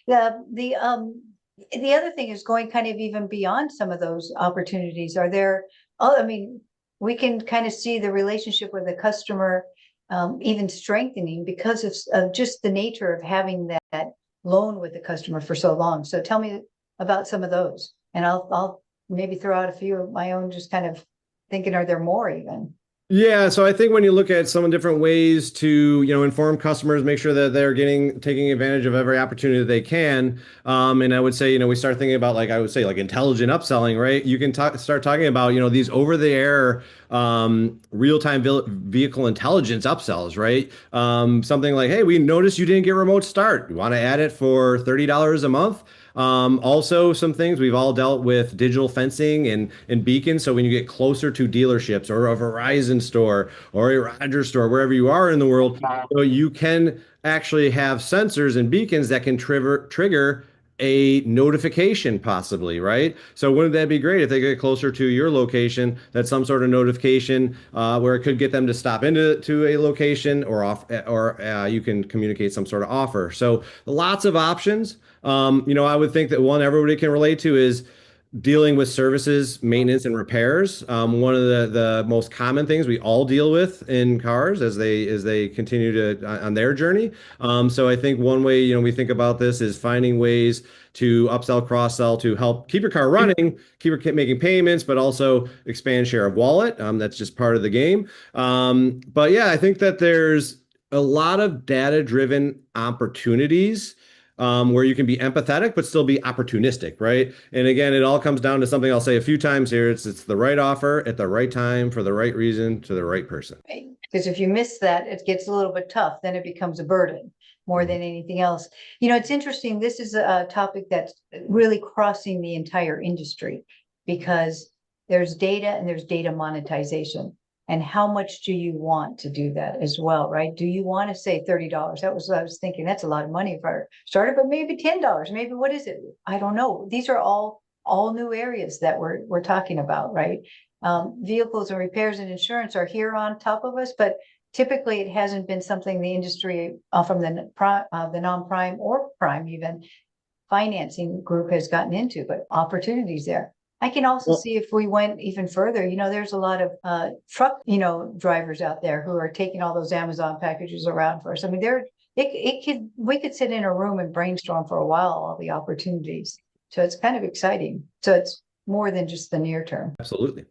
So the other thing is going kind of even beyond some of those opportunities. Are there, oh, I mean, we can kind of see the relationship with the customer even strengthening because of just the nature of having that loan with the customer for so long. So tell me about some of those, and I'll maybe throw out a few of my own, just kind of thinking, are there more even? Yeah, so I think when you look at some different ways to, inform customers, make sure that they're taking advantage of every opportunity that they can. And I would say, we start thinking about like I would say like intelligent upselling, right? You can start talking about, these over-the-air real-time vehicle intelligence upsells, right? Something like, hey, we noticed you didn't get remote start. You want to add it for $30 a month? Also, some things we've all dealt with digital fencing and beacons. So when you get closer to dealerships or a Verizon store or a Rogers store, wherever you are in the world, you can actually have sensors and beacons that can trigger a notification possibly, right? So wouldn't that be great if they get closer to your location, that some sort of notification where it could get them to stop into a location or you can communicate some sort of offer. So lots of options. I would think that one everybody can relate to is dealing with services, maintenance, and repairs. One of the most common things we all deal with in cars as they continue to on their journey. So I think one way we think about this is finding ways to upsell, cross sell to help keep your car running, making payments, but also expand share of wallet. That's just part of the game. But yeah, I think that there's a lot of data driven opportunities where you can be empathetic but still be opportunistic, right? And again, it all comes down to something I'll say a few times here. It's the right offer at the right time for the right reason to the right person. Because if you miss that, it gets a little bit tough. Then it becomes a burden more Mhm. than anything else. It's interesting. This is a topic that's really crossing the entire industry because there's data and there's data monetization. And how much do you want to do that as well, right? Do you want to say $30? That was what I was thinking. That's a lot of money for a starter, but maybe $10. Maybe what is it? I don't know. These are all new areas that we're talking about, right? Vehicles and repairs and insurance are here on top of us, but typically it hasn't been something the industry from the non-prime or prime even financing group has gotten into, but opportunities there. I can also Well, see if we went even further, there's a lot of truck, drivers out there who are taking all those Amazon packages around for us. I mean, we could sit in a room and brainstorm for a while, all the opportunities. So it's kind of exciting. So it's more than just the near term. absolutely.